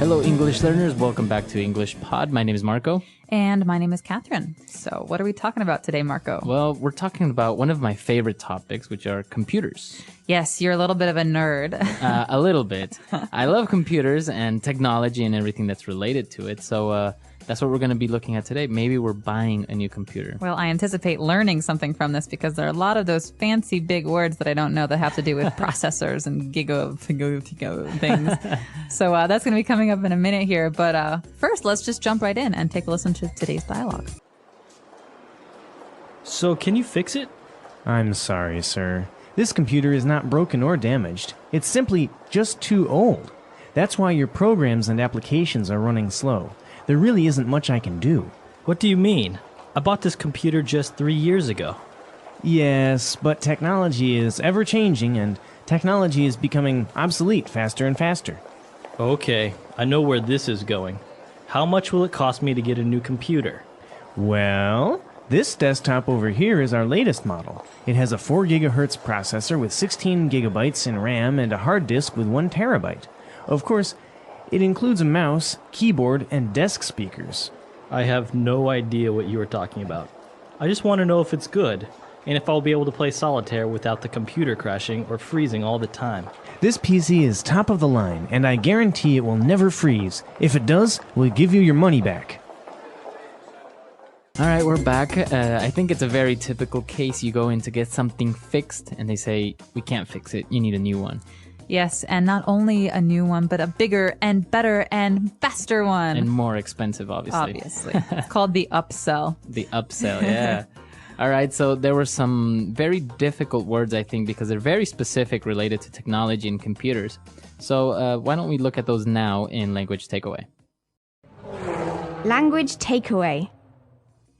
Hello, English learners. Welcome back to English Pod. My name is Marco. And my name is Catherine. So what are we talking about today, Marco? Well, we're talking about one of my favorite topics, which are computers. Yes, you're a little bit of a nerd. A little bit. I love computers and technology and everything that's related to it. So that's what we're going to be looking at today. Maybe we're buying a new computer. Well, I anticipate learning something from this because there are a lot of those fancy big words that I don't know that have to do with processors and giga things. So that's going to be coming up in a minute here. But first, let's just jump right in and take a listen to today's dialogue. So, can you fix it? I'm sorry, sir. This computer is not broken or damaged. It's simply just too old. That's why your programs and applications are running slow. There really isn't much I can do. What do you mean? I bought this computer just 3 years ago. Yes, but technology is ever-changing, and technology is becoming obsolete faster and faster. Okay, I know where this is going. How much will it cost me to get a new computer? Well, this desktop over here is our latest model. It has a 4 gigahertz processor with 16 gigabytes in RAM and a hard disk with 1 terabyte. Of course, it includes a mouse, keyboard, and desk speakers. I have no idea what you are talking about. I just want to know if it's good, and if I'll be able to play solitaire without the computer crashing or freezing all the time. This PC is top of the line, and I guarantee it will never freeze. If it does, we'll give you your money back. All right, we're back. I think it's a very typical case. You go in to get something fixed, and they say, we can't fix it. You need a new one. Yes, and not only a new one, but a bigger and better and faster one. And more expensive, obviously. Obviously. It's called the upsell. The upsell, yeah. All right, so there were some very difficult words, I think, because they're very specific related to technology and computers. So why don't we look at those now in Language Takeaway? Language takeaway.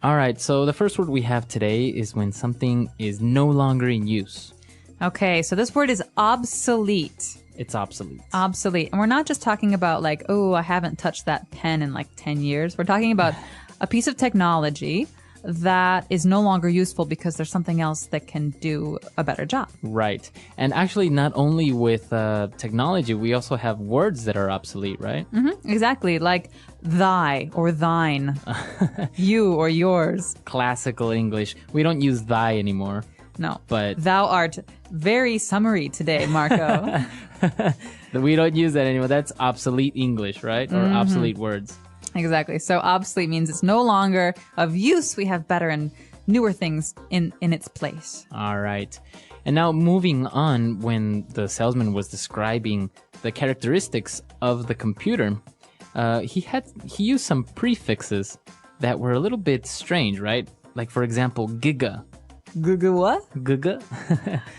All right, so the first word we have today is when something is no longer in use. Okay, so this word is obsolete. It's obsolete. Obsolete. And we're not just talking about like, oh, I haven't touched that pen in like 10 years. We're talking about a piece of technology that is no longer useful because there's something else that can do a better job. Right. And actually, not only with technology, we also have words that are obsolete, right? Mm-hmm, exactly. Like thy or thine, you or yours. Classical English. We don't use thy anymore. No. But thou art very summary today, Marco. We don't use that anymore. That's obsolete English, right? Or obsolete words. Exactly. So obsolete means it's no longer of use. We have better and newer things in its place. All right. And now moving on, when the salesman was describing the characteristics of the computer, he used some prefixes that were a little bit strange, right? Like, for example, giga. Giga what? Giga.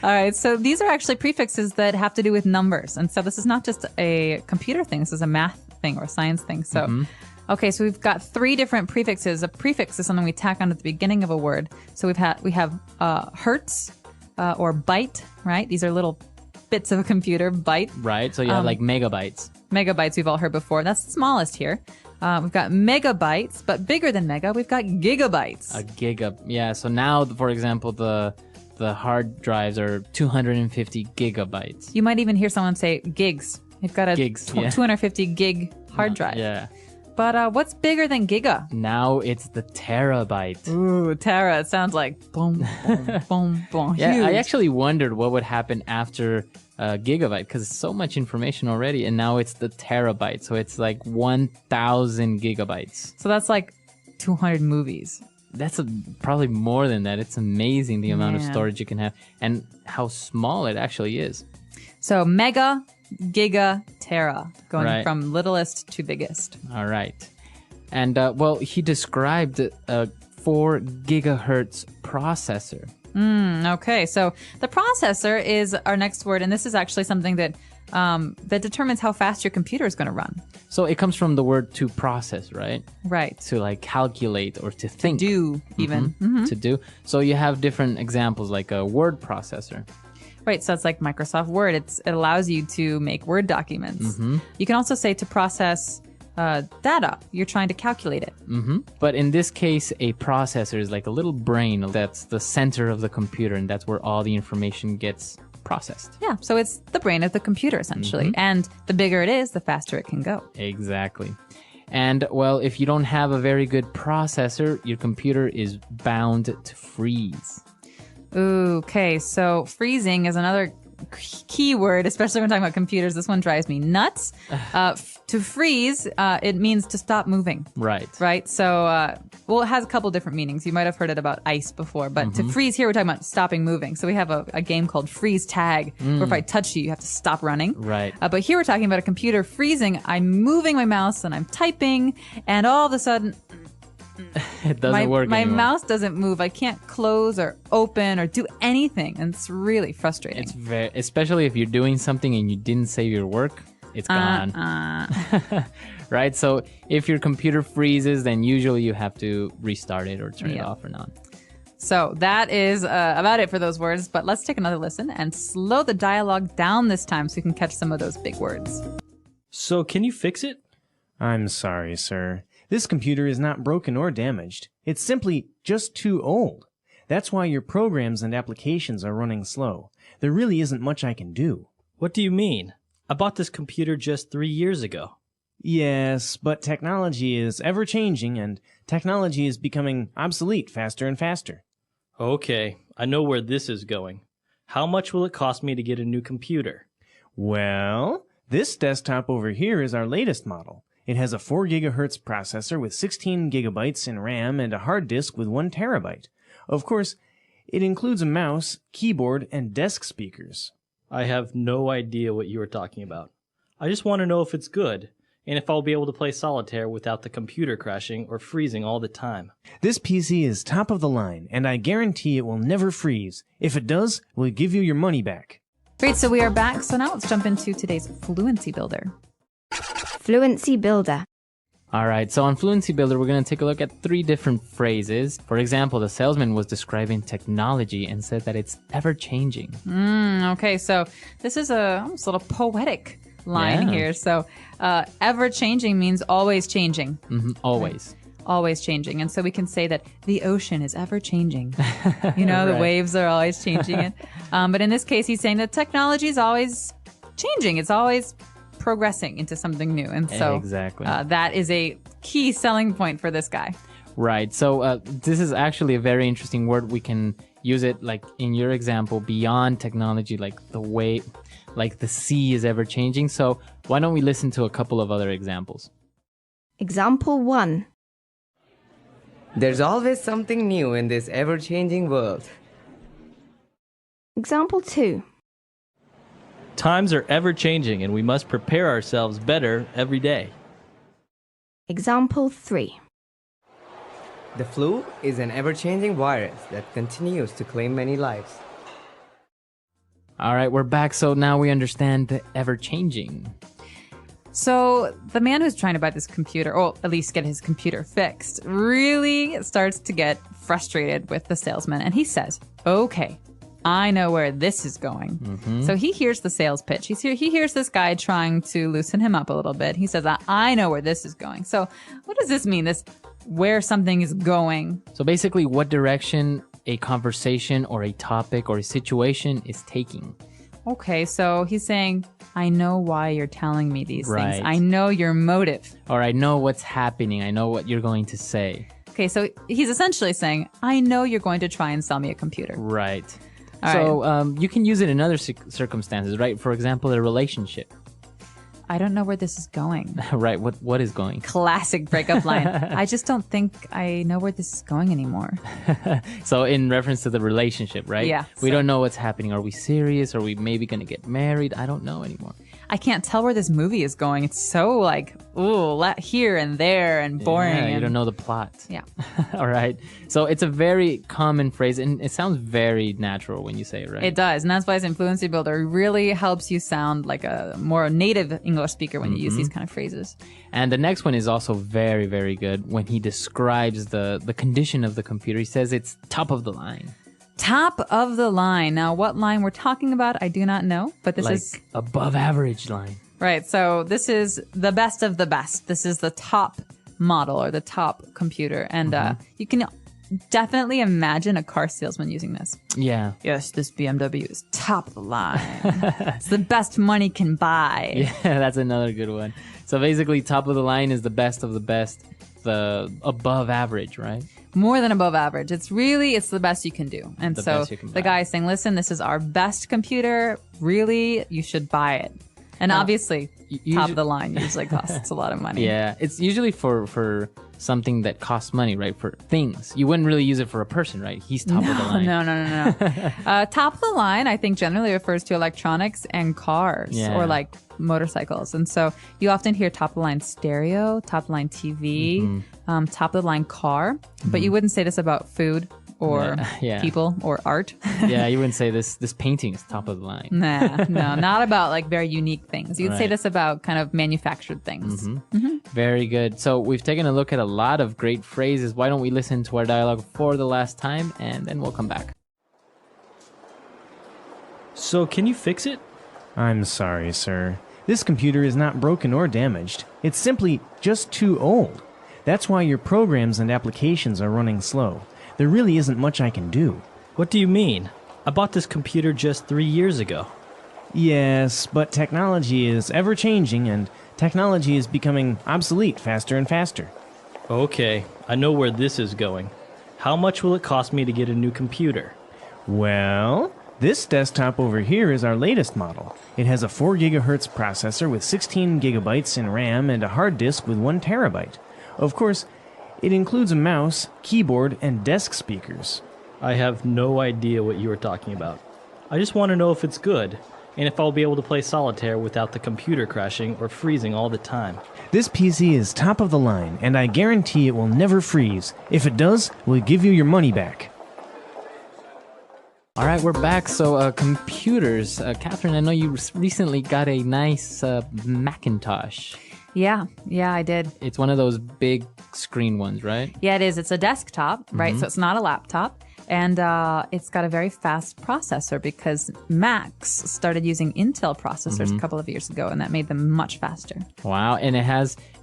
All right. So these are actually prefixes that have to do with numbers. And so this is not just a computer thing. This is a math thing or a science thing. So, okay. So we've got 3 different prefixes. A prefix is something we tack on at the beginning of a word. So we have hertz or byte, right? These are little bits of a computer, byte. Right. So you have like megabytes. Megabytes we've all heard before. That's the smallest here. We've got megabytes, but bigger than mega, we've got gigabytes. A giga. Yeah. So now, for example, the hard drives are 250 gigabytes. You might even hear someone say gigs. You've got a Gigs, 250 gig hard drive. Yeah. But what's bigger than giga? Now it's the terabyte. Ooh, tera. It sounds like boom, boom, boom, boom. Yeah, Huge. I actually wondered what would happen after gigabyte, because it's so much information already, and now it's the terabyte, so it's like 1,000 gigabytes. So that's like 200 movies. That's probably more than that. It's amazing the amount of Yeah. storage you can have and how small it actually is. So mega, giga, tera, going Right. from littlest to biggest. All right. And, well, he described a 4 gigahertz processor. Okay, so the processor is our next word, and this is actually something that that determines how fast your computer is going to run. So it comes from the word to process, right? Right. To like calculate or to think. Do even. To do. So you have different examples like a word processor. Right, so it's like Microsoft Word. It allows you to make Word documents. You can also say to process data. You're trying to calculate it. But in this case, a processor is like a little brain that's the center of the computer, and that's where all the information gets processed. Yeah, so it's the brain of the computer, essentially. And the bigger it is, the faster it can go. Exactly. And, well, if you don't have a very good processor, your computer is bound to freeze. Ooh, okay, so freezing is another key word, especially when talking about computers. This one drives me nuts. To freeze, it means to stop moving. Right. So, well, it has a couple different meanings. You might have heard it about ice before, but to freeze here, we're talking about stopping moving. So we have a game called freeze tag, where if I touch you, you have to stop running. Right. But here we're talking about a computer freezing. I'm moving my mouse and I'm typing, and all of a sudden, It doesn't work my anymore. mouse doesn't move. I can't close or open or do anything, and it's really frustrating. It's very, especially if you're doing something and you didn't save your work, it's gone. Right? So if your computer freezes, then usually you have to restart it or turn it off or not. So that is about it for those words, but let's take another listen and slow the dialogue down this time so you can catch some of those big words. So can you fix it? I'm sorry, sir. This computer is not broken or damaged. It's simply just too old. That's why your programs and applications are running slow. There really isn't much I can do. What do you mean? I bought this computer just 3 years ago. Yes, but technology is ever-changing, and technology is becoming obsolete faster and faster. Okay, I know where this is going. How much will it cost me to get a new computer? Well, this desktop over here is our latest model. It has a 4 gigahertz processor with 16 gigabytes in RAM and a hard disk with 1 terabyte. Of course, it includes a mouse, keyboard, and desk speakers. I have no idea what you are talking about. I just want to know if it's good, and if I'll be able to play solitaire without the computer crashing or freezing all the time. This PC is top of the line, and I guarantee it will never freeze. If it does, we'll give you your money back. Great, so we are back. So now let's jump into today's Fluency Builder. Fluency Builder. All right, so on Fluency Builder, we're going to take a look at 3 different phrases. For example, the salesman was describing technology and said that it's ever-changing. Okay, so this is almost a little poetic line Yeah. here. So ever-changing means always changing. Always. Always changing. And so we can say that the ocean is ever changing. You know, the Right. waves are always changing it. But in this case, he's saying that technology is always changing. It's always progressing into something new. And so Exactly. that is a key selling point for this guy. Right. So this is actually a very interesting word. We can use it like in your example, beyond technology, like the way, like the sea is ever changing. So why don't we listen to a couple of other examples? Example 1. There's always something new in this ever-changing world. Example 2. Times are ever changing, and we must prepare ourselves better every day. Example 3. The flu is an ever-changing virus that continues to claim many lives. All right, we're back. So now we understand the ever-changing. So the man who's trying to buy this computer, or at least get his computer fixed, really starts to get frustrated with the salesman. And he says, okay, I know where this is going. So he hears the sales pitch. He hears this guy trying to loosen him up a little bit. He says, I know where this is going. So what does this mean, this where something is going? So basically, what direction a conversation or a topic or a situation is taking. Okay, so he's saying, I know why you're telling me these Right. things. I know your motive. Or I know what's happening. I know what you're going to say. Okay, so he's essentially saying, I know you're going to try and sell me a computer. Right. All So you can use it in other circumstances, right? For example, a relationship. I don't know where this is going. Right. What is going? Classic breakup line. I just don't think I know where this is going anymore. So in reference to the relationship, right? Yeah, We so- don't know what's happening. Are we serious? Are we maybe going to get married? I don't know anymore. I can't tell where this movie is going. It's so like, here and there and boring. Yeah, you and- don't know the plot. Yeah. All right. So it's a very common phrase, and it sounds very natural when you say it, right? It does. And that's why it's Fluency Builder. It really helps you sound like a more native English speaker when you use these kind of phrases. And the next one is also very, very good when he describes the condition of the computer. He says it's top of the line. Top of the line. Now, what line we're talking about, I do not know, but this Like is above average line. right. So this is the best of the best. This is the top model or the top computer. And you can definitely imagine a car salesman using this. Yeah. Yes, this BMW is top of the line. It's the best money can buy. Yeah, that's another good one. So basically, top of the line is the best of the best, the above average, right? More than above average. It's the best you can do. And The so best you can the buy. guy is saying, listen, this is our best computer. Really, you should buy it. And obviously, top of the line usually costs a lot of money. Yeah, it's usually for something that costs money, right? For things. You wouldn't really use it for a person, right? He's top of the line. No. Top of the line, I think, generally refers to electronics and cars Yeah. or like motorcycles. And so you often hear top of the line stereo, top of the line TV, top of the line car. But you wouldn't say this about food or Yeah. people or art. Yeah, you wouldn't say this painting is top of the line. Nah, no, not about like very unique things. You'd say Right. this about kind of manufactured things. Very good. So we've taken a look at a lot of great phrases. Why don't we listen to our dialogue for the last time, and then we'll come back. So, can you fix it? I'm sorry, sir. This computer is not broken or damaged. It's simply just too old. That's why your programs and applications are running slow. There really isn't much I can do. What do you mean? I bought this computer just 3 years ago. Yes, but technology is ever changing and technology is becoming obsolete faster and faster. Okay, I know where this is going. How much will it cost me to get a new computer? Well, this desktop over here is our latest model. It has a 4 gigahertz processor with 16 gigabytes in RAM and a hard disk with 1 terabyte. Of course, it includes a mouse, keyboard, and desk speakers. I have no idea what you are talking about. I just want to know if it's good, and if I'll be able to play solitaire without the computer crashing or freezing all the time. This PC is top of the line, and I guarantee it will never freeze. If it does, we'll give you your money back. All right, we're back. So computers. Catherine, I know you recently got a nice Macintosh. Yeah, I did. It's one of those big screen ones, right? Yeah, it is. It's a desktop, right? So it's not a laptop. And it's got a very fast processor because Macs started using Intel processors a couple of years ago, and that made them much faster. Wow, and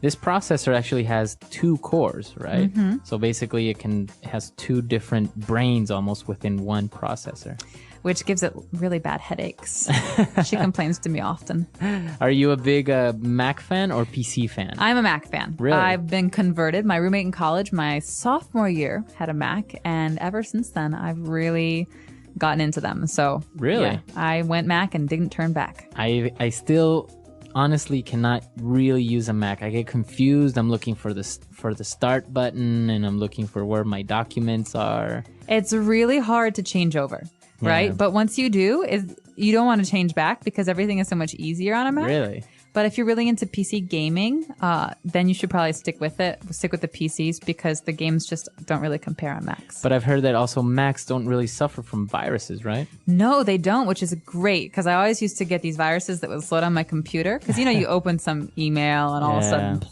this processor actually has 2 cores, right? So basically it has 2 different brains almost within one processor. Which gives it really bad headaches. She complains to me often. Are you a big Mac fan or PC fan? I'm a Mac fan. Really? I've been converted. My roommate in college, my sophomore year, had a Mac, and ever since then, I've really gotten into them. So, Really? yeah, I went Mac and didn't turn back. I still honestly cannot really use a Mac. I get confused. I'm looking for the start button, and I'm looking for where my documents are. It's really hard to change over. Right? Yeah. But once you do, you don't want to change back because everything is so much easier on a Mac. Really? But if you're really into PC gaming, then you should probably stick with the PCs because the games just don't really compare on Macs. But I've heard that also Macs don't really suffer from viruses, right? No, they don't, which is great because I always used to get these viruses that would slow down my computer because, you open some email and all of a sudden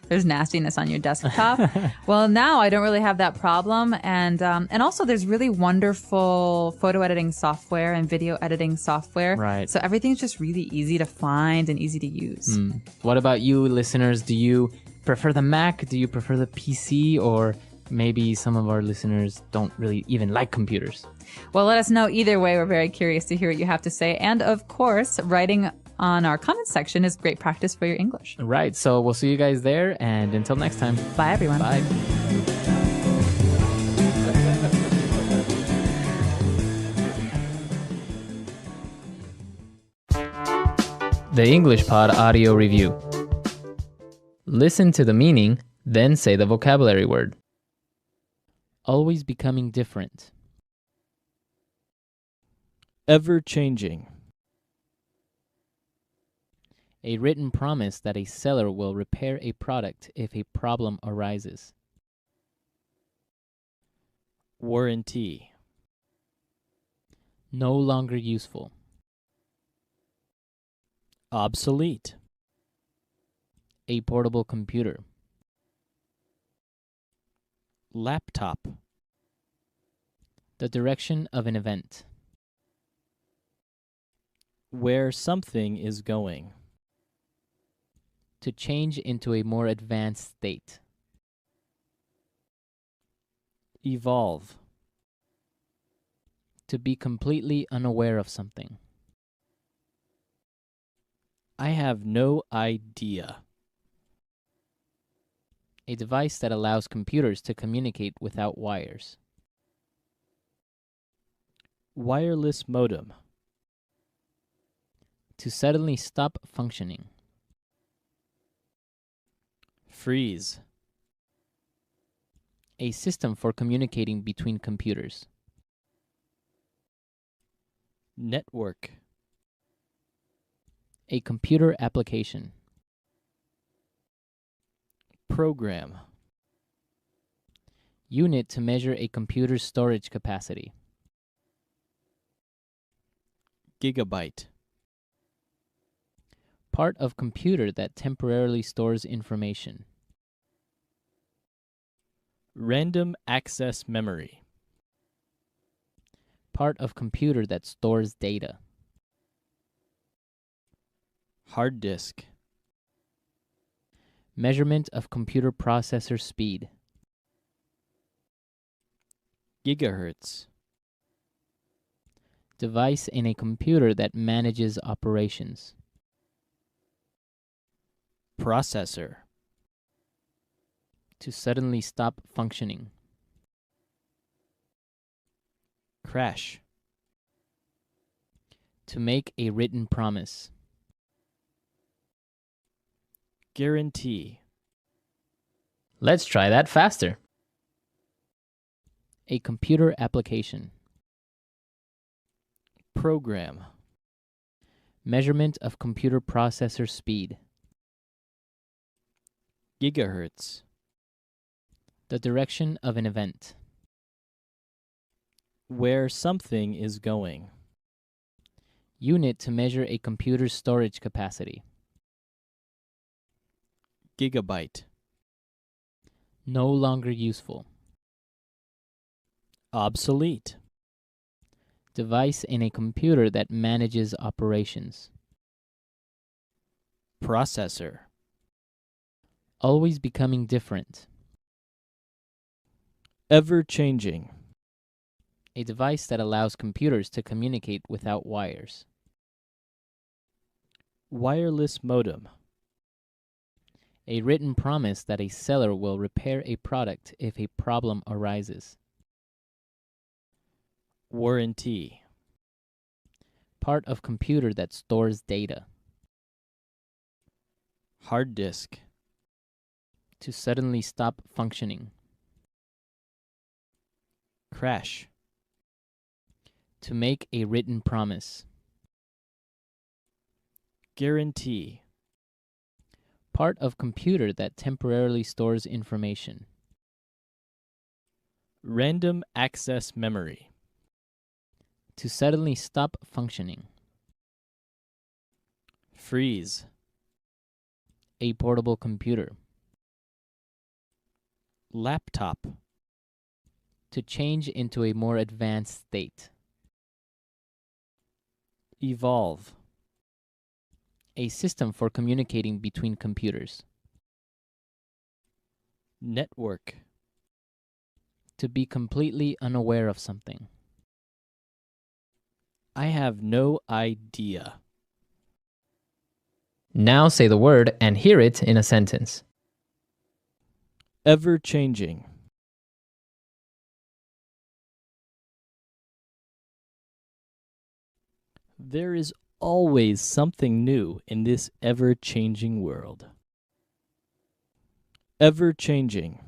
there's nastiness on your desktop. Well, now I don't really have that problem. And also there's really wonderful photo editing software and video editing software. Right. So everything's just really easy to find and easy to use. What about you, listeners? Do you prefer the Mac? Do you prefer the PC? Or maybe some of our listeners don't really even like computers? Well, let us know either way. We're very curious to hear what you have to say. And of course, writing on our comments section is great practice for your English. Right. So we'll see you guys there. And until next time. Bye, everyone. Bye. The English Pod Audio Review. Listen to the meaning, then say the vocabulary word. Always becoming different. Ever changing. A written promise that a seller will repair a product if a problem arises. Warranty. No longer useful. Obsolete. A portable computer. Laptop. The direction of an event. Where something is going. To change into a more advanced state. Evolve. To be completely unaware of something. I have no idea. A device that allows computers to communicate without wires. Wireless modem. To suddenly stop functioning. Freeze. A system for communicating between computers. Network. A computer application. Program. Unit to measure a computer's storage capacity. Gigabyte. Part of computer that temporarily stores information. Random access memory. Part of computer that stores data. Hard disk. Measurement of computer processor speed. Gigahertz. Device in a computer that manages operations. Processor. To suddenly stop functioning. Crash. To make a written promise. Guarantee. Let's try that faster. A computer application. Program. Measurement of computer processor speed. Gigahertz. The direction of an event. Where something is going. Unit to measure a computer's storage capacity. Gigabyte. No longer useful. Obsolete. Device in a computer that manages operations. Processor. Always becoming different. Ever-changing. A device that allows computers to communicate without wires. Wireless modem. A written promise that a seller will repair a product if a problem arises. Warranty. Part of computer that stores data. Hard disk. To suddenly stop functioning. Crash. To make a written promise. Guarantee. Part of computer that temporarily stores information. Random access memory. To suddenly stop functioning. Freeze. A portable computer. Laptop. To change into a more advanced state. Evolve. A system for communicating between computers. Network. To be completely unaware of something. I have no idea. Now say the word and hear it in a sentence. Ever-changing. There is always something new in this ever-changing world. Ever-changing.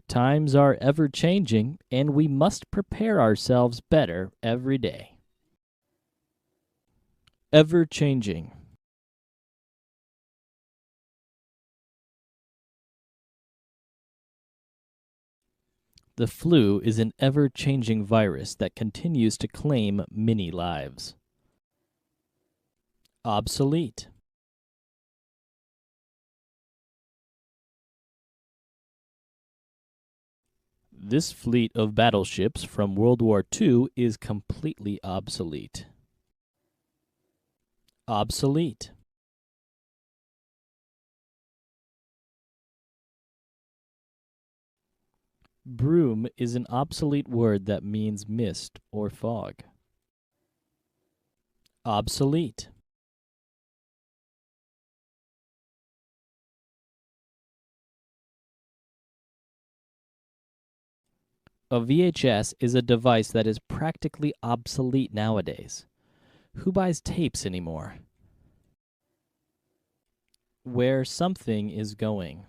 Times are ever-changing, and we must prepare ourselves better every day. Ever-changing. The flu is an ever-changing virus that continues to claim many lives. Obsolete. This fleet of battleships from World War II is completely obsolete. Obsolete. Broom is an obsolete word that means mist or fog. Obsolete. A VHS is a device that is practically obsolete nowadays. Who buys tapes anymore? Where something is going.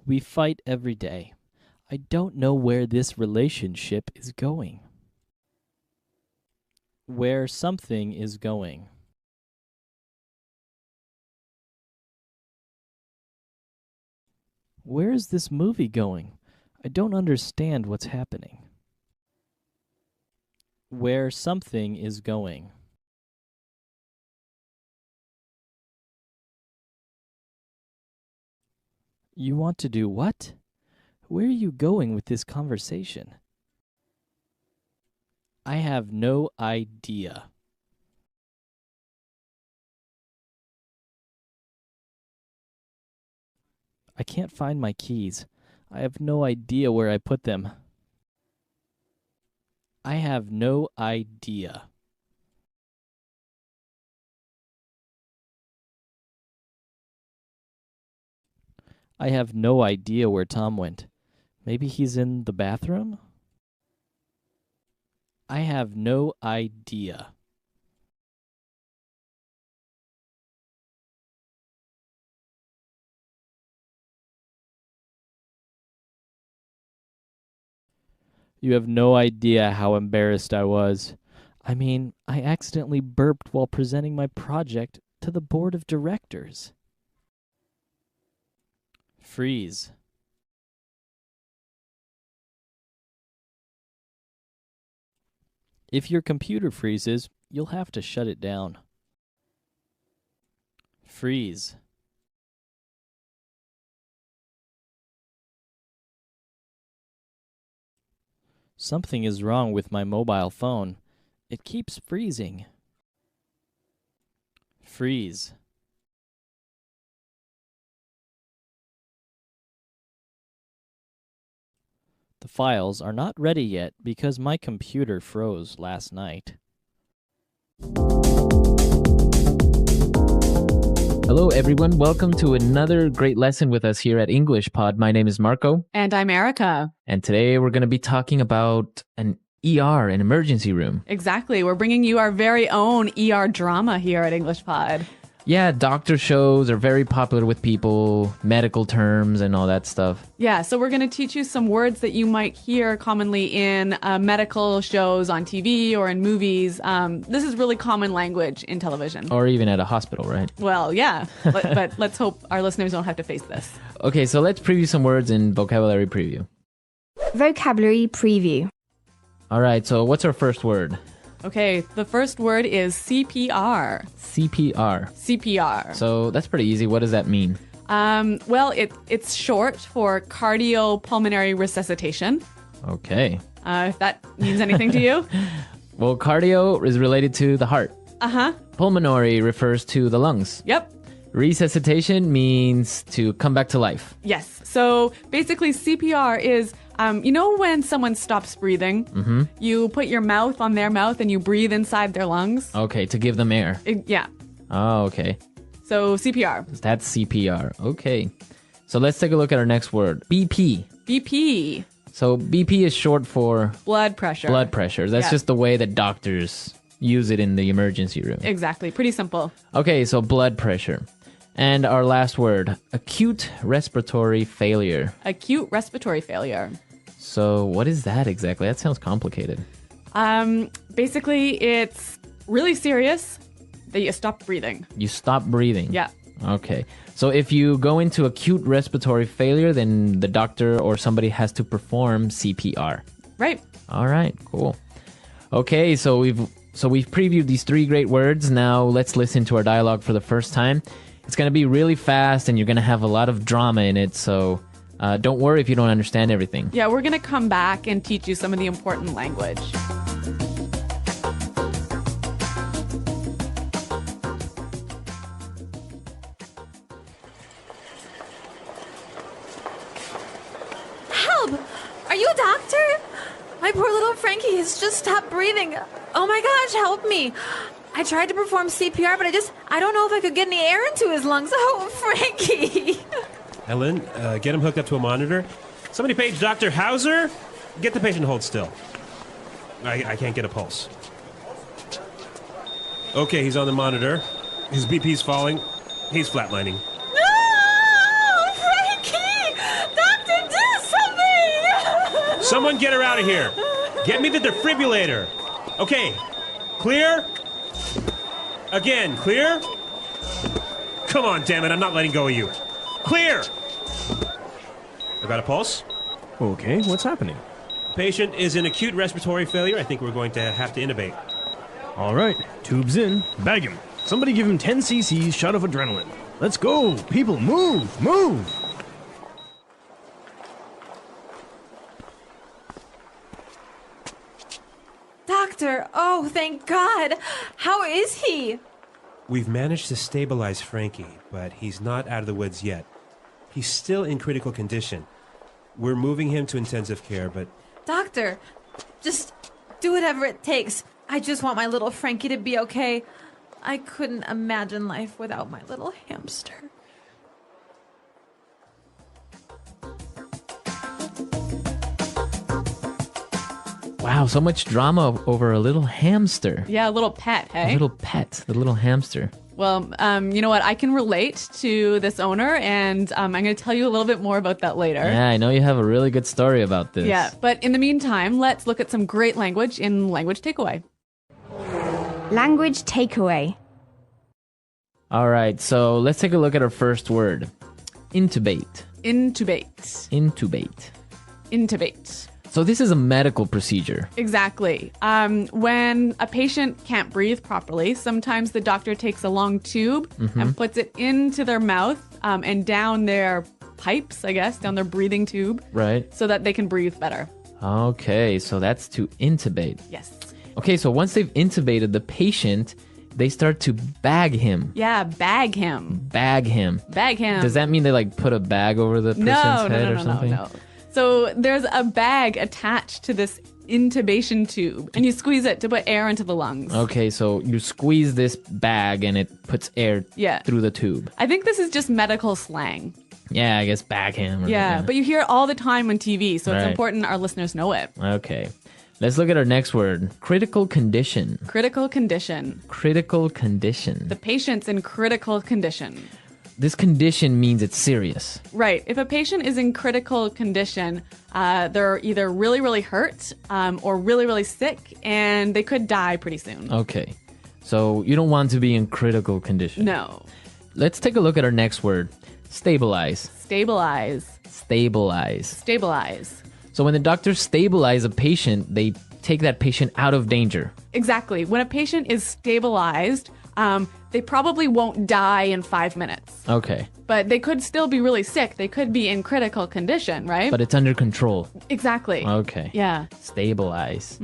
We fight every day. I don't know where this relationship is going. Where something is going. Where is this movie going? I don't understand what's happening. Where something is going. You want to do what? Where are you going with this conversation? I have no idea. I can't find my keys. I have no idea where I put them. I have no idea. I have no idea where Tom went. Maybe he's in the bathroom? I have no idea. You have no idea how embarrassed I was. I mean, I accidentally burped while presenting my project to the board of directors. Freeze. If your computer freezes, you'll have to shut it down. Freeze. Something is wrong with my mobile phone. It keeps freezing. Freeze. The files are not ready yet because my computer froze last night. Hello, everyone. Welcome to another great lesson with us here at English Pod. My name is Marco. And I'm Erica. And today we're going to be talking about an ER, an emergency room. Exactly. We're bringing you our very own ER drama here at English Pod. Yeah, doctor shows are very popular with people, medical terms and all that stuff. Yeah, so we're going to teach you some words that you might hear commonly in medical shows on TV or in movies. This is really common language in television. Or even at a hospital, right? Well, yeah, but let's hope our listeners don't have to face this. Okay, so let's preview some words in vocabulary preview. Vocabulary preview. All right, so what's our first word? Okay, the first word is CPR. CPR. CPR. So that's pretty easy. What does that mean? Well, it's short for cardiopulmonary resuscitation. Okay. If that means anything to you. Well, cardio is related to the heart. Uh-huh. Pulmonary refers to the lungs. Yep. Resuscitation means to come back to life. Yes. So basically CPR is, you know when someone stops breathing, you put your mouth on their mouth and you breathe inside their lungs? Okay, to give them air. Yeah. Oh, okay. So CPR. That's CPR. Okay. So let's take a look at our next word. BP. BP. So BP is short for Blood pressure. blood pressure. That's Yeah. just the way that doctors use it in the emergency room. Exactly. Pretty simple. Okay, so blood pressure. And our last word, acute respiratory failure. Acute respiratory failure. So what is that exactly? That sounds complicated. Basically, it's really serious that you stop breathing. You stop breathing. Yeah. Okay. So if you go into acute respiratory failure, then the doctor or somebody has to perform CPR. Right. All right, cool. Okay, so we've previewed these three great words. Now let's listen to our dialogue for the first time. It's going to be really fast and you're going to have a lot of drama in it, so don't worry if you don't understand everything. Yeah, we're going to come back and teach you some of the important language. Help! Are you a doctor? My poor little Frankie has just stopped breathing. Oh my gosh, help me. I tried to perform CPR, but I don't know if I could get any air into his lungs. Oh, Frankie! Ellen, get him hooked up to a monitor. Somebody page Dr. Hauser. Get the patient to hold still. I can't get a pulse. Okay, he's on the monitor. His BP's falling. He's flatlining. No! Frankie! Doctor, do something! Someone get her out of here. Get me the defibrillator. Okay, clear? Again, clear? Come on, damn it, I'm not letting go of you. Clear! I got a pulse. Okay, what's happening? Patient is in acute respiratory failure. I think we're going to have to intubate. All right, tubes in. Bag him. Somebody give him 10 cc's shot of adrenaline. Let's go. People, move, move. Doctor, oh, thank God. How is he? We've managed to stabilize Frankie, but he's not out of the woods yet. He's still in critical condition. We're moving him to intensive care, but... Doctor, just do whatever it takes. I just want my little Frankie to be okay. I couldn't imagine life without my little hamster. Wow, so much drama over a little hamster. Yeah, a little pet, hey? A little pet, the little hamster. Well, you know what? I can relate to this owner, and I'm going to tell you a little bit more about that later. Yeah, I know you have a really good story about this. Yeah, but in the meantime, let's look at some great language in Language Takeaway. Language takeaway. All right, so let's take a look at our first word. Intubate. Intubate. Intubate. Intubate. So this is a medical procedure. Exactly. When a patient can't breathe properly, sometimes the doctor takes a long tube and puts it into their mouth and down their pipes, I guess, down their breathing tube. Right. So that they can breathe better. Okay, so that's to intubate. Yes. Okay, so once they've intubated the patient, they start to bag him. Yeah, bag him. Bag him. Bag him. Does that mean they like put a bag over the person's head or something? No. So there's a bag attached to this intubation tube, and you squeeze it to put air into the lungs. Okay, so you squeeze this bag and it puts air through the tube. I think this is just medical slang. Yeah, I guess bag him. Yeah, but you hear it all the time on TV, so it's important our listeners know it. Okay. Let's look at our next word. Critical condition. Critical condition. Critical condition. The patient's in critical condition. This condition means it's serious. Right. If a patient is in critical condition, they're either really, really hurt or really, really sick, and they could die pretty soon. Okay. So you don't want to be in critical condition. No. Let's take a look at our next word. Stabilize. Stabilize. Stabilize. Stabilize. So when the doctors stabilize a patient, they take that patient out of danger. Exactly. When a patient is stabilized, they probably won't die in 5 minutes. Okay. But they could still be really sick. They could be in critical condition, right? But it's under control. Exactly. Okay. Yeah. Stabilize.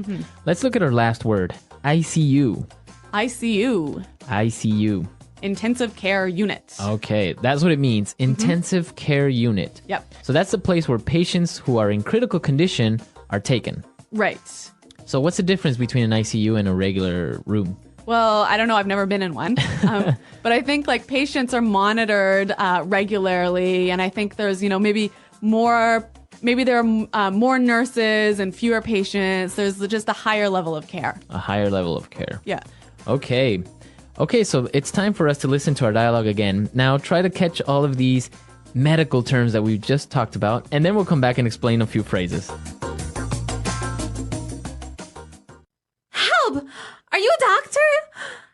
Let's look at our last word. ICU. ICU. ICU. Intensive care unit. Okay, that's what it means. Intensive care unit. Yep. So that's the place where patients who are in critical condition are taken. Right. So what's the difference between an ICU and a regular room? Well, I don't know. I've never been in one. But I think like patients are monitored regularly. And I think there's, maybe there are more nurses and fewer patients. There's just a higher level of care. A higher level of care. Yeah. Okay, so it's time for us to listen to our dialogue again. Now try to catch all of these medical terms that we've just talked about, and then we'll come back and explain a few phrases. Help! Are you a doctor?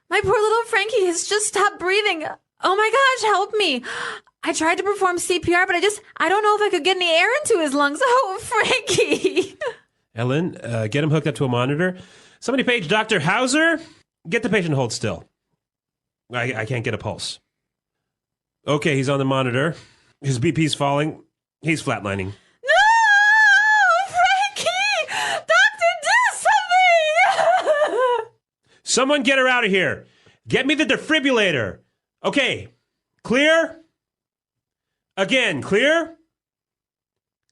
My poor little Frankie has just stopped breathing. Oh my gosh, help me. I tried to perform CPR, but I don't know if I could get any air into his lungs. Oh, Frankie. Ellen, get him hooked up to a monitor. Somebody page Dr. Hauser. Get the patient to hold still. I can't get a pulse. Okay, he's on the monitor. His BP's falling. He's flatlining. No! Frankie! Doctor, do something! Someone get her out of here. Get me the defibrillator. Okay, clear? Again, clear?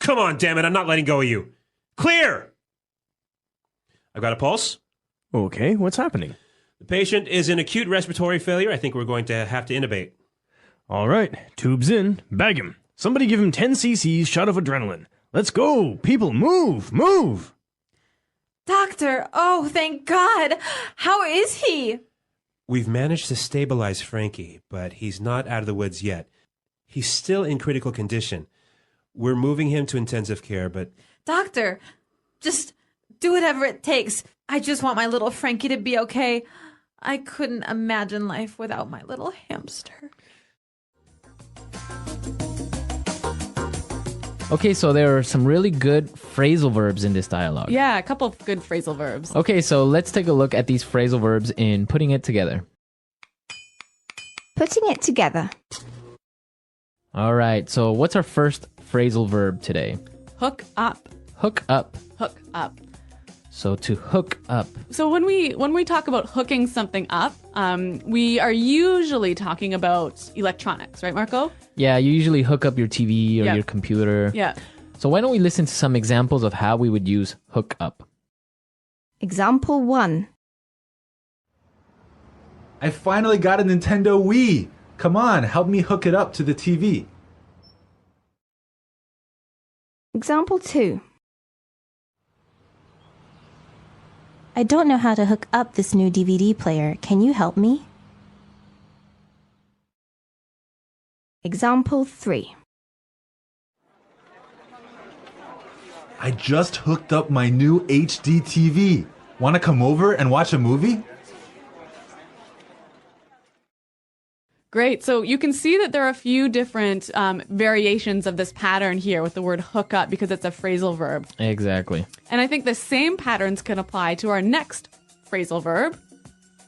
Come on, damn it, I'm not letting go of you. Clear! I've got a pulse. Okay, what's happening? The patient is in acute respiratory failure. I think we're going to have to intubate. All right, tubes in, bag him. Somebody give him 10 cc's shot of adrenaline. Let's go, people, move, move! Doctor, oh, thank God. How is he? We've managed to stabilize Frankie, but he's not out of the woods yet. He's still in critical condition. We're moving him to intensive care, but... Doctor, just do whatever it takes. I just want my little Frankie to be okay. I couldn't imagine life without my little hamster. Okay, so there are some really good phrasal verbs in this dialogue. Yeah, a couple of good phrasal verbs. Okay, so let's take a look at these phrasal verbs in putting it together. Putting it together. All right, so what's our first phrasal verb today? Hook up. Hook up. Hook up. So to hook up. So when we talk about hooking something up, we are usually talking about electronics, right, Marco? Yeah, you usually hook up your TV or Yeah. your computer. Yeah. So why don't we listen to some examples of how we would use hook up? Example 1. I finally got a Nintendo Wii. Come on, help me hook it up to the TV. Example 2. I don't know how to hook up this new DVD player. Can you help me? Example 3. I just hooked up my new HD TV. Want to come over and watch a movie? Great. So you can see that there are a few different variations of this pattern here with the word hook up because it's a phrasal verb. Exactly. And I think the same patterns can apply to our next phrasal verb.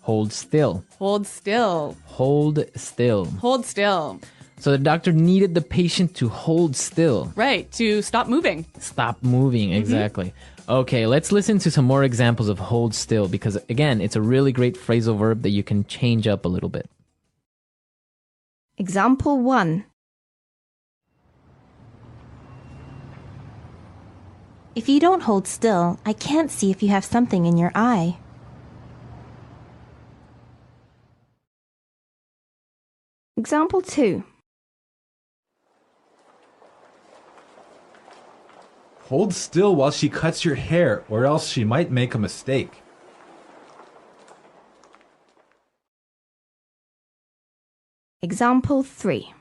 Hold still. Hold still. Hold still. Hold still. So the doctor needed the patient to hold still. Right. To stop moving. Stop moving, exactly. Okay, let's listen to some more examples of hold still because, again, it's a really great phrasal verb that you can change up a little bit. Example 1. If you don't hold still, I can't see if you have something in your eye. Example 2. Hold still while she cuts your hair, or else she might make a mistake. Example 3.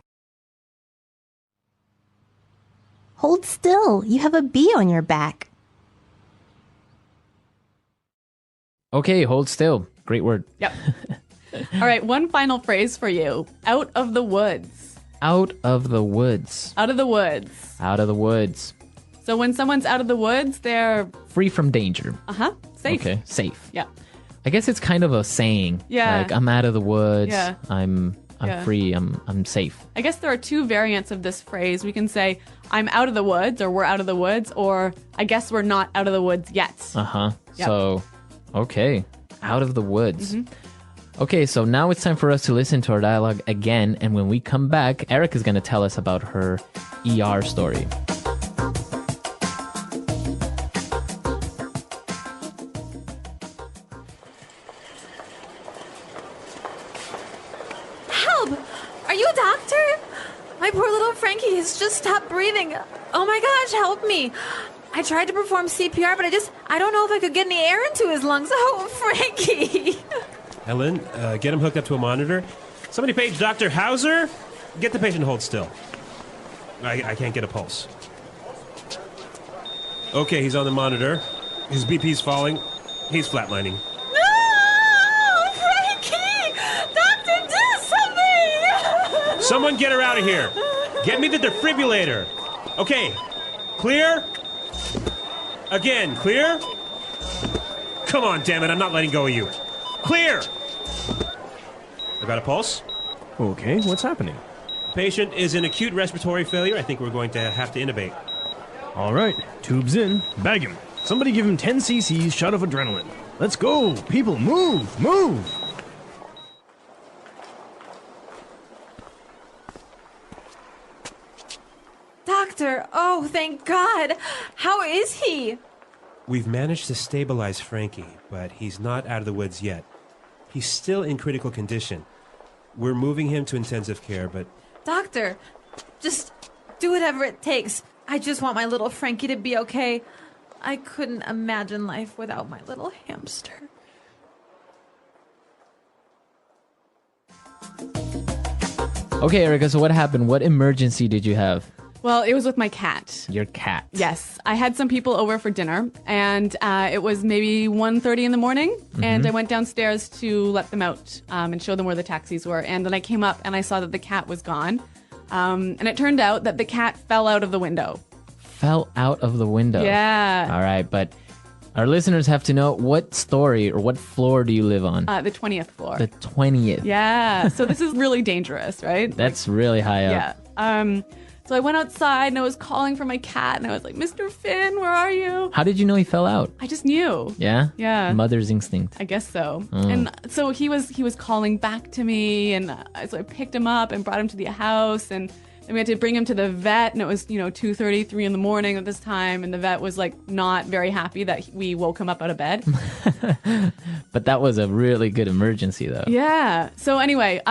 Hold still. You have a bee on your back. Okay, hold still. Great word. Yep. All right. One final phrase for you. Out of the woods. Out of the woods. Out of the woods. Out of the woods. So when someone's out of the woods, they're... Free from danger. Safe. Okay, safe. Yeah. I guess it's kind of a saying. Yeah. Like, I'm out of the woods. Yeah. I'm Yeah. free. I'm safe. I guess there are two variants of this phrase. We can say, I'm out of the woods, or we're out of the woods, or I guess we're not out of the woods yet. Uh-huh. Yep. So, okay. Out of the woods. Okay, so now it's time for us to listen to our dialogue again. And when we come back, Eric is going to tell us about her ER story. Help! Are you a doctor? My poor little Frankie has just stopped breathing. Oh my gosh, help me. I tried to perform CPR, but I don't know if I could get any air into his lungs. Oh, Frankie. Helen, get him hooked up to a monitor. Somebody page Dr. Hauser. Get the patient to hold still. I can't get a pulse. Okay, he's on the monitor. His BP's falling. He's flatlining. No! Frankie! Doctor, do something! Someone get her out of here. Get me the defibrillator. Okay, clear? Again, clear? Come on, damn it, I'm not letting go of you. Clear! I got a pulse. Okay, what's happening? The patient is in acute respiratory failure. I think we're going to have to intubate. All right, tubes in, bag him. Somebody give him 10 cc's shot of adrenaline. Let's go, people, move, move! Doctor, oh, thank God. How is he? We've managed to stabilize Frankie, but he's not out of the woods yet. He's still in critical condition. We're moving him to intensive care, but... Doctor, just do whatever it takes. I just want my little Frankie to be okay. I couldn't imagine life without my little hamster. Okay, Erica, so what happened? What emergency did you have? Well, it was with my cat. Your cat. Yes. I had some people over for dinner, and it was maybe 1:30 in the morning, and I went downstairs to let them out and show them where the taxis were. And then I came up, and I saw that the cat was gone. And it turned out that the cat fell out of the window. Fell out of the window? Yeah. All right, but our listeners have to know, what story or what floor do you live on? The 20th floor. The 20th. Yeah. So this is really dangerous, right? That's really high up. Yeah. So I went outside and I was calling for my cat and I was like, Mr. Finn, where are you? How did you know he fell out? I just knew. Yeah? Yeah. Mother's instinct. I guess so. And so he was calling back to me, and so I picked him up and brought him to the house, and then we had to bring him to the vet, and it was 2:30, 3 in the morning at this time, and the vet was like not very happy that we woke him up out of bed. But that was a really good emergency, though. Yeah. So anyway,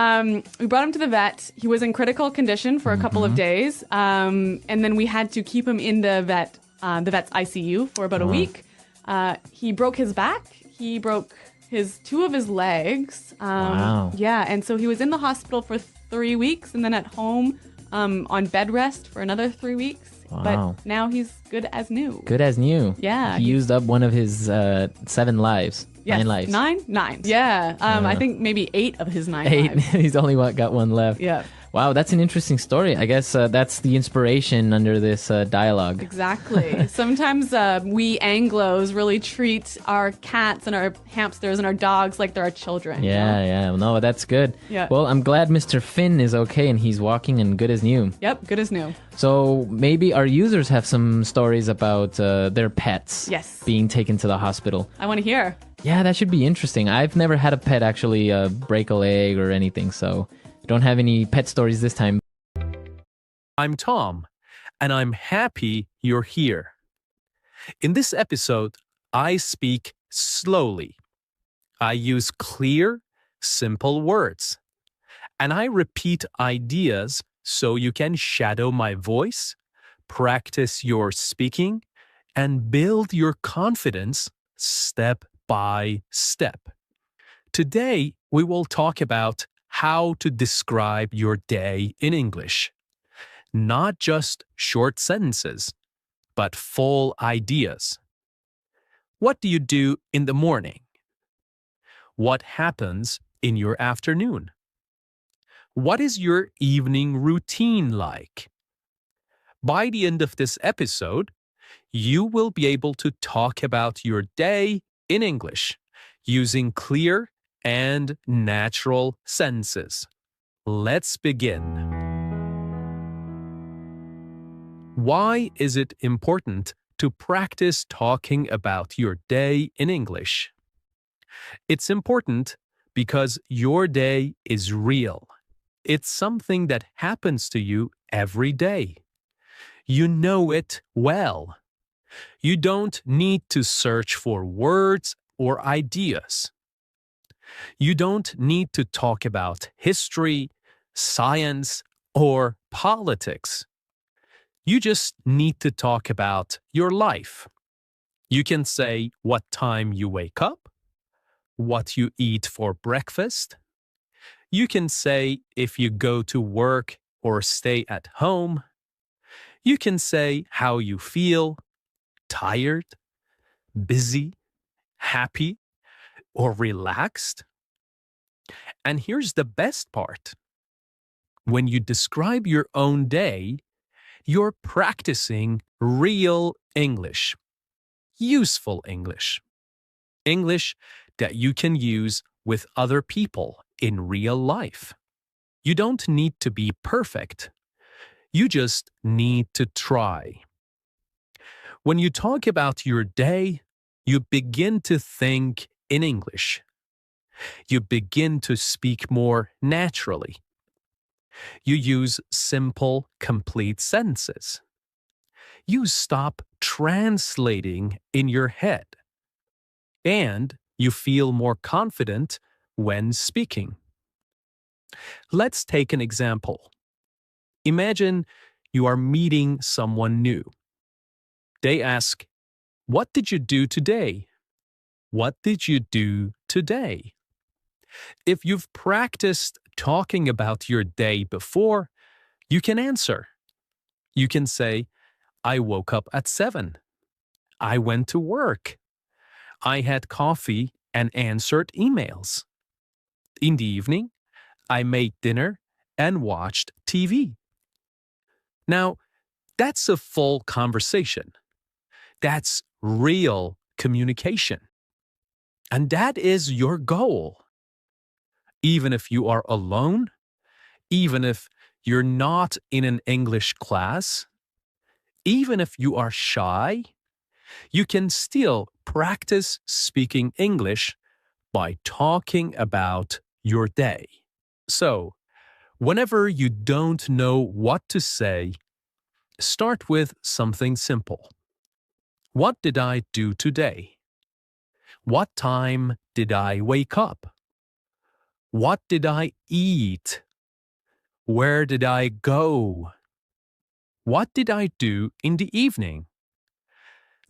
we brought him to the vet. He was in critical condition for a couple of days, and then we had to keep him in the vet's ICU for about a week. He broke his back. He broke two of his legs. Wow. Yeah, and so he was in the hospital for 3 weeks, and then at home on bed rest for another 3 weeks. Wow. But now he's good as new. Good as new. Yeah. He used up one of his 7 lives. Yes, 9 lives. Nine. Yeah. I think maybe 8 of his 9 8. lives. He's only got one left. Yeah. Wow, that's an interesting story. I guess that's the inspiration under this dialogue. Exactly. Sometimes we Anglos really treat our cats and our hamsters and our dogs like they're our children. Yeah, yeah. No, that's good. Yeah. Well, I'm glad Mr. Finn is okay and he's walking and good as new. Yep, good as new. So maybe our users have some stories about their pets Yes. being taken to the hospital. I want to hear. Yeah, that should be interesting. I've never had a pet actually break a leg or anything, so don't have any pet stories this time. I'm Tom, and I'm happy you're here. In this episode, I speak slowly. I use clear, simple words. And I repeat ideas so you can shadow my voice, practice your speaking, and build your confidence step by step. Today, we will talk about how to describe your day in English. Not just short sentences, but full ideas. What do you do in the morning? What happens in your afternoon? What is your evening routine like? By the end of this episode, you will be able to talk about your day in English using clear and natural sentences. Let's begin. Why is it important to practice talking about your day in English? It's important because your day is real. It's something that happens to you every day. You know it well. You don't need to search for words or ideas. You don't need to talk about history, science, or politics. You just need to talk about your life. You can say what time you wake up, what you eat for breakfast. You can say if you go to work or stay at home. You can say how you feel, tired, busy, happy, or relaxed. And here's the best part. When you describe your own day, you're practicing real English, useful English, English that you can use with other people in real life. You don't need to be perfect. You just need to try. When you talk about your day, you begin to think in English. You begin to speak more naturally. You use simple, complete sentences. you stop translating in your head and you feel more confident when speaking. Let's take an example. Imagine you are meeting someone new. They ask, "What did you do today?" What did you do today? If you've practiced talking about your day before, you can answer. You can say, "I woke up at 7. I went to work. I had coffee and answered emails. In the evening, I made dinner and watched TV." Now, that's a full conversation. That's real communication. And that is your goal. Even if you are alone, even if you're not in an English class, even if you are shy, you can still practice speaking English by talking about your day. So, whenever you don't know what to say, start with something simple. What did I do today? What time did I wake up? What did I eat? Where did I go? What did I do in the evening?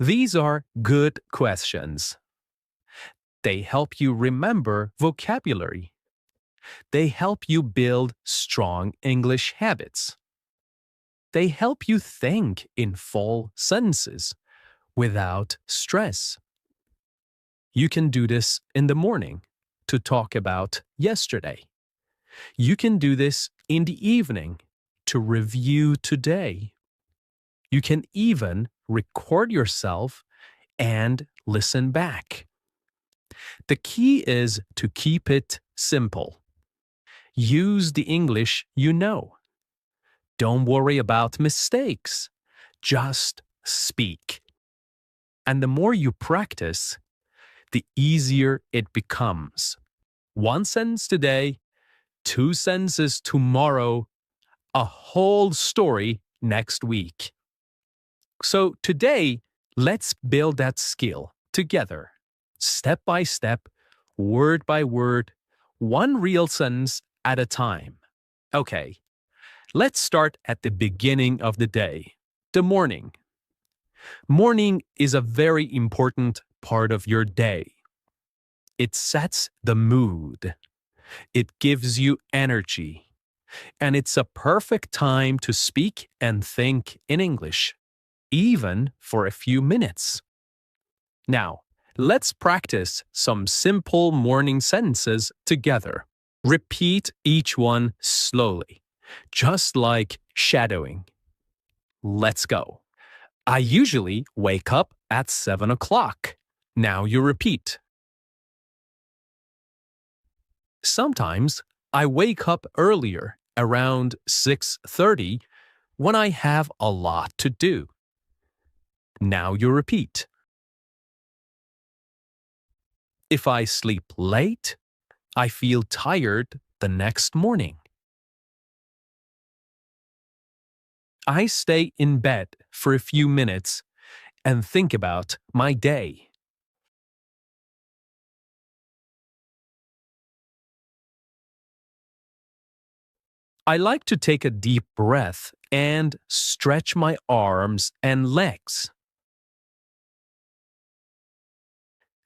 These are good questions. They help you remember vocabulary. They help you build strong English habits. They help you think in full sentences without stress. You can do this in the morning to talk about yesterday. You can do this in the evening to review today. You can even record yourself and listen back. The key is to keep it simple. Use the English you know. Don't worry about mistakes. Just speak. And the more you practice, the easier it becomes. 1 sentence today, 2 sentences tomorrow, a whole story next week. So today, let's build that skill together, step by step, word by word, one real sentence at a time. Okay, let's start at the beginning of the day, the morning. Morning is a very important part of your day. It sets the mood. It gives you energy. And it's a perfect time to speak and think in English, even for a few minutes. Now, let's practice some simple morning sentences together. Repeat each one slowly, just like shadowing. Let's go. I usually wake up at 7 o'clock. Now you repeat. Sometimes I wake up earlier, around 6:30, when I have a lot to do. Now you repeat. If I sleep late, I feel tired the next morning. I stay in bed for a few minutes and think about my day. I like to take a deep breath and stretch my arms and legs.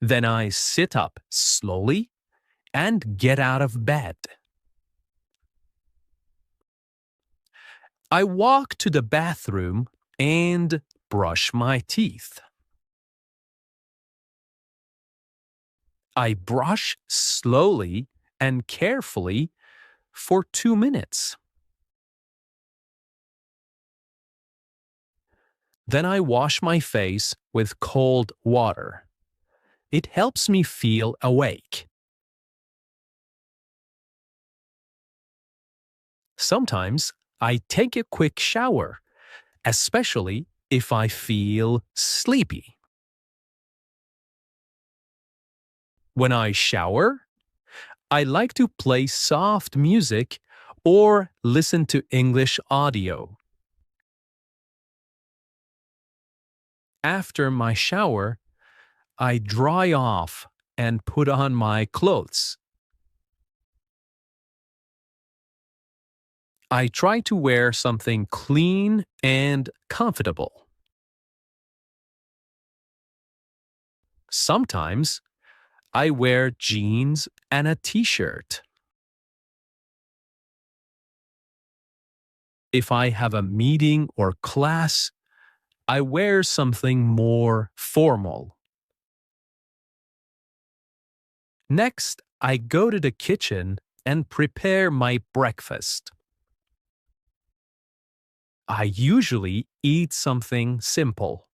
Then I sit up slowly and get out of bed. I walk to the bathroom and brush my teeth. I brush slowly and carefully for 2 minutes. Then I wash my face with cold water. It helps me feel awake. Sometimes I take a quick shower, especially if I feel sleepy. When I shower, I like to play soft music or listen to English audio. After my shower, I dry off and put on my clothes. I try to wear something clean and comfortable. Sometimes I wear jeans and a t-shirt. If I have a meeting or class, I wear something more formal. Next, I go to the kitchen and prepare my breakfast. I usually eat something simple,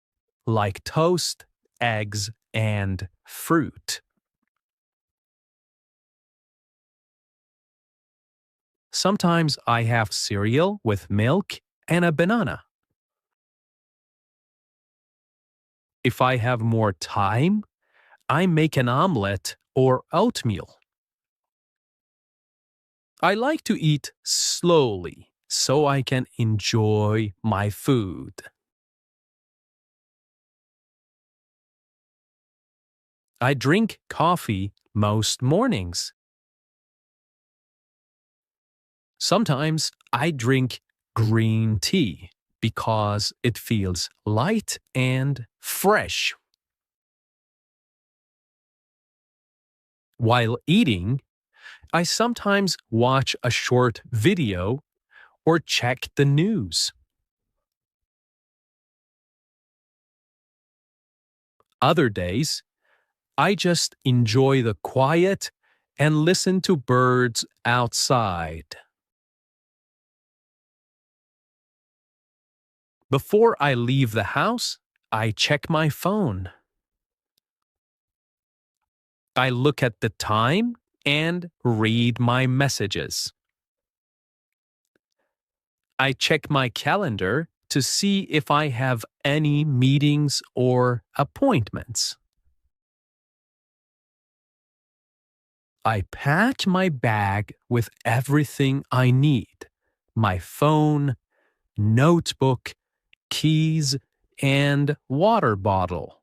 like toast, eggs, and fruit. Sometimes I have cereal with milk and a banana. If I have more time, I make an omelette or oatmeal. I like to eat slowly so I can enjoy my food. I drink coffee most mornings. Sometimes I drink green tea because it feels light and fresh. While eating, I sometimes watch a short video or check the news. Other days, I just enjoy the quiet and listen to birds outside. Before I leave the house, I check my phone. I look at the time and read my messages. I check my calendar to see if I have any meetings or appointments. I pack my bag with everything I need: my phone, notebook, keys, and water bottle.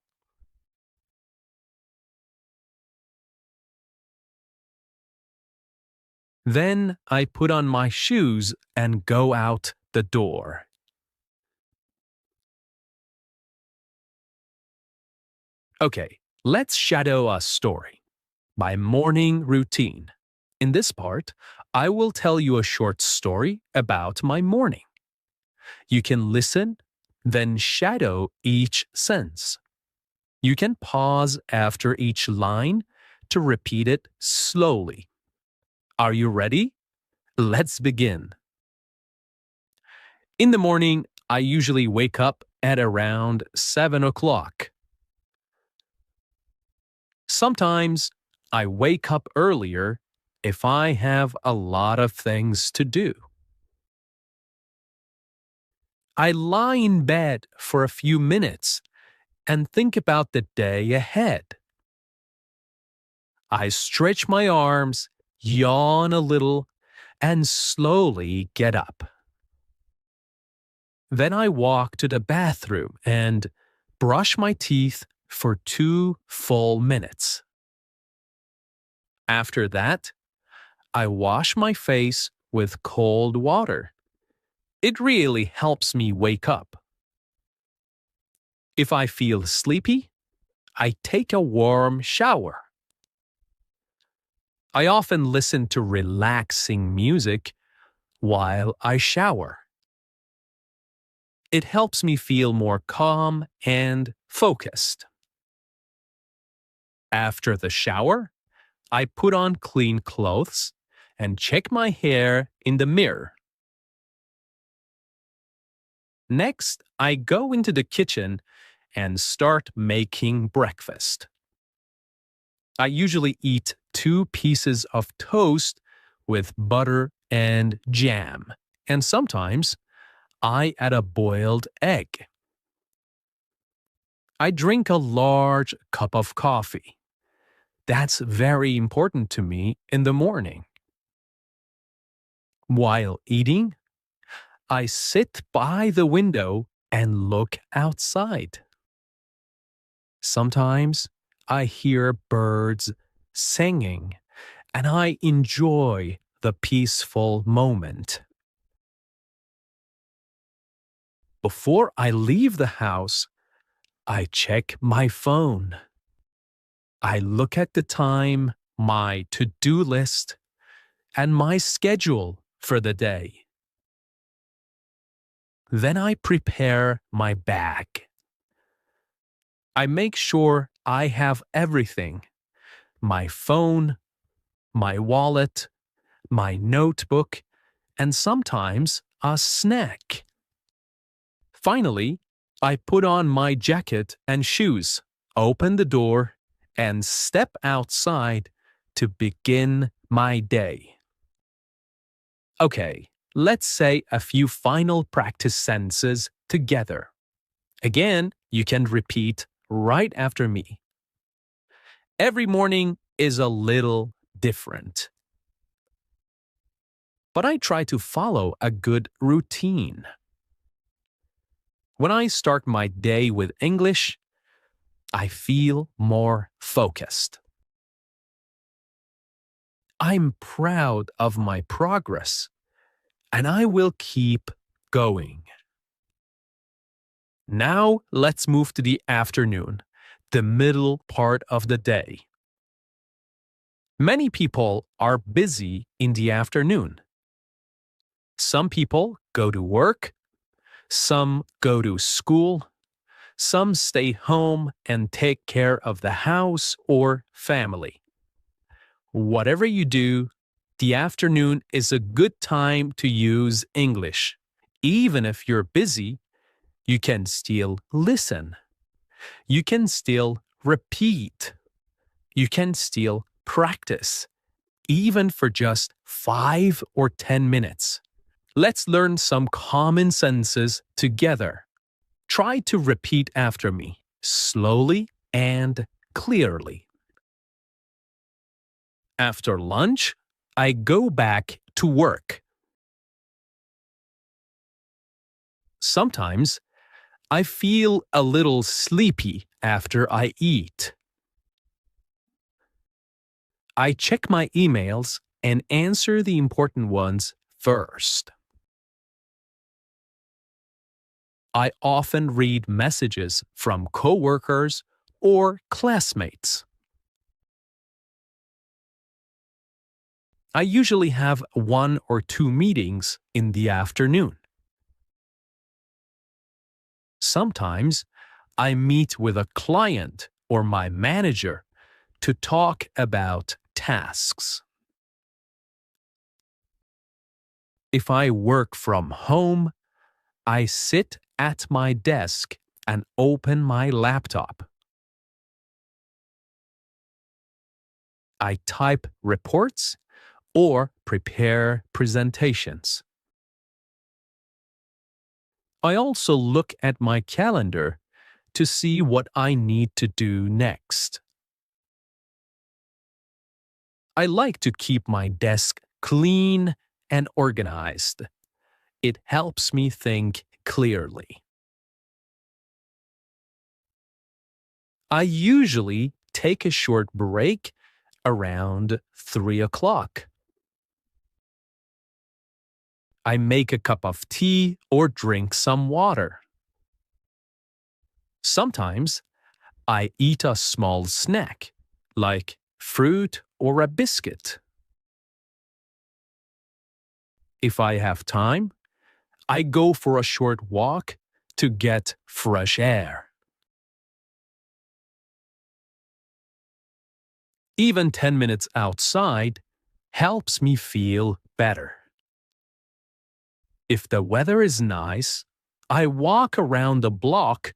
Then I put on my shoes and go out the door. Okay, let's shadow a story. My morning routine. In this part, I will tell you a short story about my morning. You can listen, then shadow each sentence. You can pause after each line to repeat it slowly. Are you ready? Let's begin. In the morning, I usually wake up at around 7 o'clock. Sometimes I wake up earlier if I have a lot of things to do. I lie in bed for a few minutes and think about the day ahead. I stretch my arms, yawn a little, and slowly get up. Then I walk to the bathroom and brush my teeth for 2 full minutes. After that, I wash my face with cold water. It really helps me wake up. If I feel sleepy, I take a warm shower. I often listen to relaxing music while I shower. It helps me feel more calm and focused. After the shower, I put on clean clothes and check my hair in the mirror. Next, I go into the kitchen and start making breakfast. I usually eat 2 pieces of toast with butter and jam, and sometimes I add a boiled egg. I drink a large cup of coffee. That's very important to me in the morning. While eating, I sit by the window and look outside. Sometimes I hear birds singing and I enjoy the peaceful moment. Before I leave the house, I check my phone. I look at the time, my to-do list, and my schedule for the day. Then I prepare my bag. I make sure I have everything: my phone, my wallet, my notebook, and sometimes a snack. Finally, I put on my jacket and shoes, open the door, and step outside to begin my day. Okay, let's say a few final practice sentences together. Again, you can repeat right after me. Every morning is a little different, but I try to follow a good routine. When I start my day with English, I feel more focused. I'm proud of my progress, and I will keep going. Now let's move to the afternoon, the middle part of the day. Many people are busy in the afternoon. Some people go to work, some go to school, some stay home and take care of the house or family. Whatever you do, the afternoon is a good time to use English. Even if you're busy, you can still listen. You can still repeat. You can still practice, even for just 5 or 10 minutes. Let's learn some common sentences together. Try to repeat after me, slowly and clearly. After lunch, I go back to work. Sometimes I feel a little sleepy after I eat. I check my emails and answer the important ones first. I often read messages from coworkers or classmates. I usually have 1 or 2 meetings in the afternoon. Sometimes I meet with a client or my manager to talk about tasks. If I work from home, I sit at my desk and open my laptop. I type reports or prepare presentations. I also look at my calendar to see what I need to do next. I like to keep my desk clean and organized. It helps me think clearly. I usually take a short break around 3 o'clock. I make a cup of tea or drink some water. Sometimes I eat a small snack, like fruit or a biscuit. If I have time, I go for a short walk to get fresh air. Even 10 minutes outside helps me feel better. If the weather is nice, I walk around the block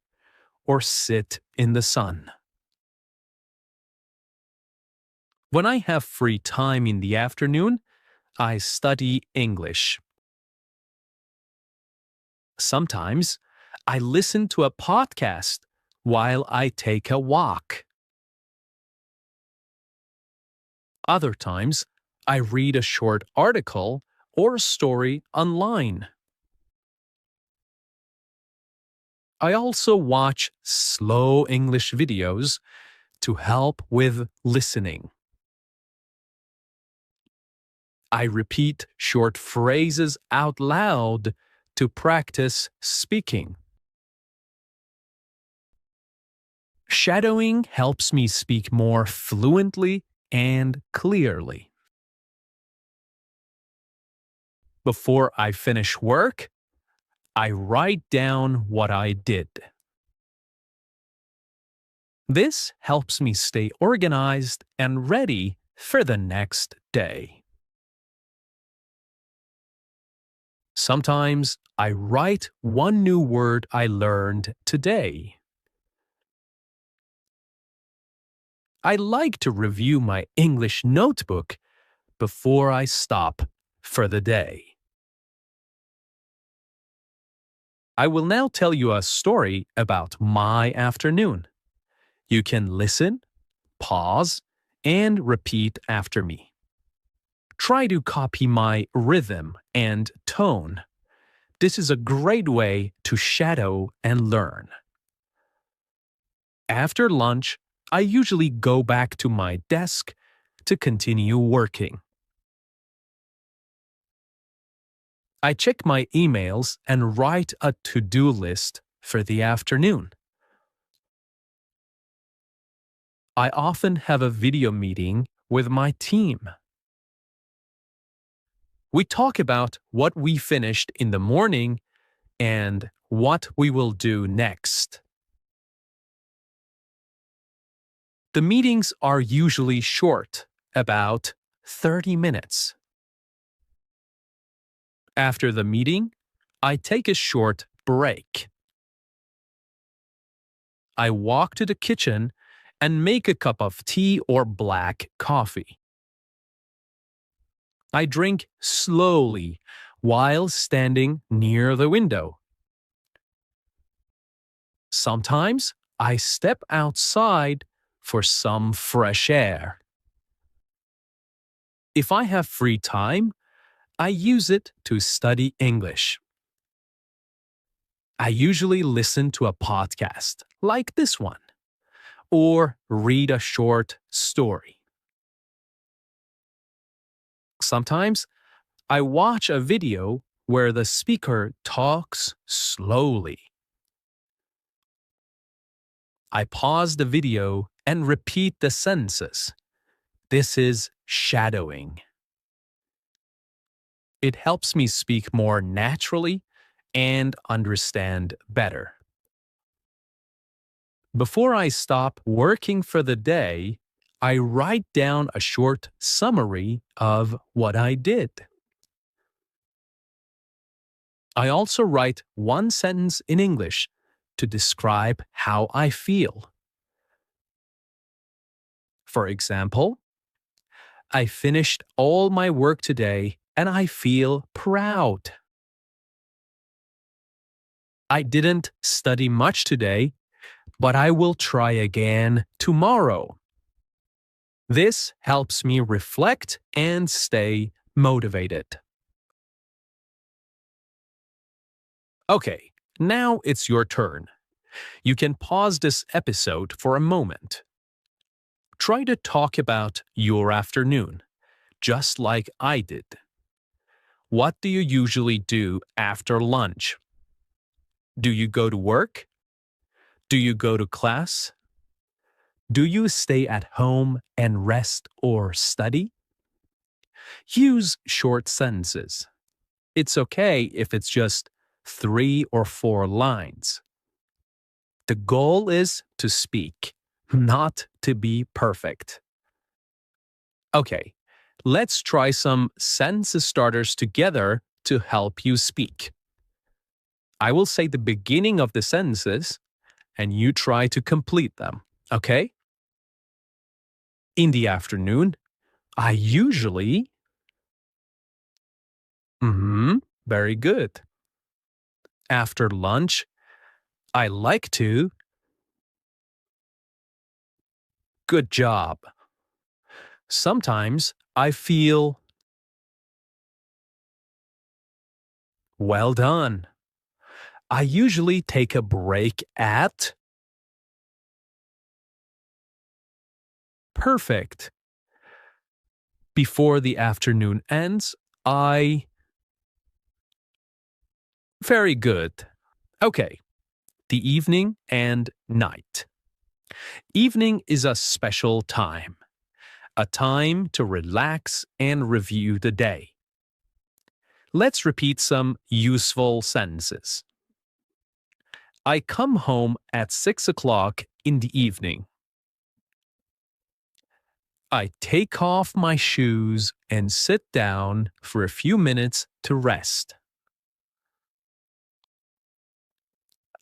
or sit in the sun. When I have free time in the afternoon, I study English. Sometimes I listen to a podcast while I take a walk. Other times, I read a short article or story online. I also watch slow English videos to help with listening. I repeat short phrases out loud to practice speaking. Shadowing helps me speak more fluently and clearly. Before I finish work, I write down what I did. This helps me stay organized and ready for the next day. Sometimes I write one new word I learned today. I like to review my English notebook before I stop for the day. I will now tell you a story about my afternoon. You can listen, pause, and repeat after me. Try to copy my rhythm and tone. This is a great way to shadow and learn. After lunch, I usually go back to my desk to continue working. I check my emails and write a to-do list for the afternoon. I often have a video meeting with my team. We talk about what we finished in the morning and what we will do next. The meetings are usually short, about 30 minutes. After the meeting, I take a short break. I walk to the kitchen and make a cup of tea or black coffee. I drink slowly while standing near the window. Sometimes I step outside for some fresh air. If I have free time, I use it to study English. I usually listen to a podcast like this one, or read a short story. Sometimes I watch a video where the speaker talks slowly. I pause the video and repeat the sentences. This is shadowing. It helps me speak more naturally and understand better. Before I stop working for the day, I write down a short summary of what I did. I also write one sentence in English to describe how I feel. For example, I finished all my work today and I feel proud. I didn't study much today, but I will try again tomorrow. This helps me reflect and stay motivated. Okay, now it's your turn. You can pause this episode for a moment. Try to talk about your afternoon, just like I did. What do you usually do after lunch? Do you go to work? Do you go to class? Do you stay at home and rest or study? Use short sentences. It's okay if it's just 3 or 4 lines. The goal is to speak, not to be perfect. Okay, let's try some sentence starters together to help you speak. I will say the beginning of the sentences, and you try to complete them, okay? In the afternoon, I usually... very good. After lunch, I like to... Good job. Sometimes I feel... Well done. I usually take a break at. Perfect. Before the afternoon ends, I. Very good. Okay. The evening and night. Evening is a special time, a time to relax and review the day. Let's repeat some useful sentences. I come home at 6 o'clock in the evening. I take off my shoes and sit down for a few minutes to rest.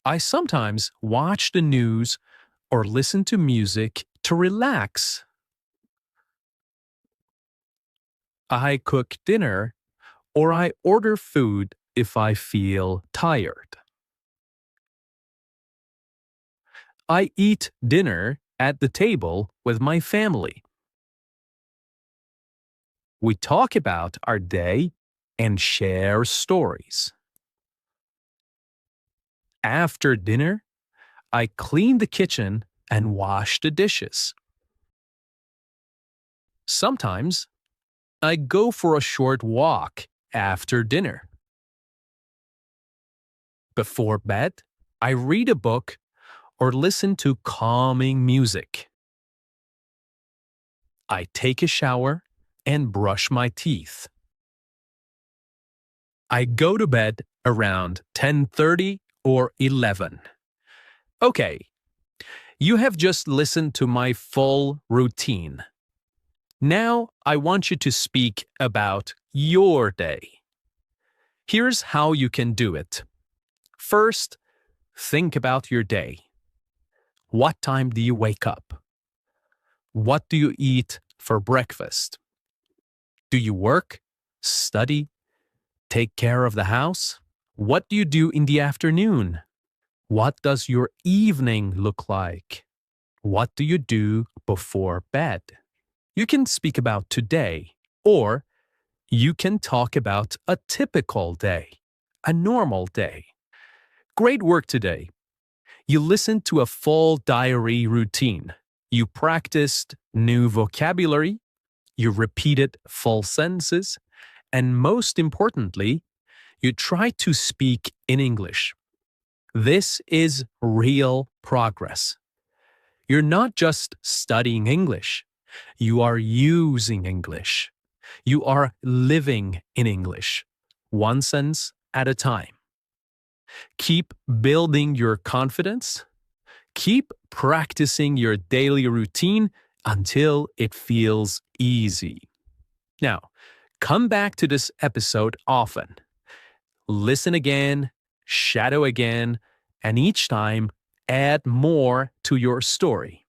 I sometimes watch the news or listen to music to relax. I cook dinner or I order food if I feel tired. I eat dinner at the table with my family. We talk about our day and share stories. After dinner, I clean the kitchen and wash the dishes. Sometimes, I go for a short walk after dinner. Before bed, I read a book or listen to calming music. I take a shower and brush my teeth. I go to bed around 10:30 or 11. Okay, you have just listened to my full routine. Now I want you to speak about your day. Here's how you can do it. First, think about your day. What time do you wake up? What do you eat for breakfast? Do you work, study, take care of the house? What do you do in the afternoon? What does your evening look like? What do you do before bed? You can speak about today, or you can talk about a typical day, a normal day. Great work today. You listened to a full diary routine. You practiced new vocabulary. You repeated full sentences. And most importantly, you tried to speak in English. This is real progress. You're not just studying English. You are using English. You are living in English, one sentence at a time. Keep building your confidence. Keep practicing your daily routine until it feels easy. Now, come back to this episode often. Listen again, shadow again, and each time add more to your story.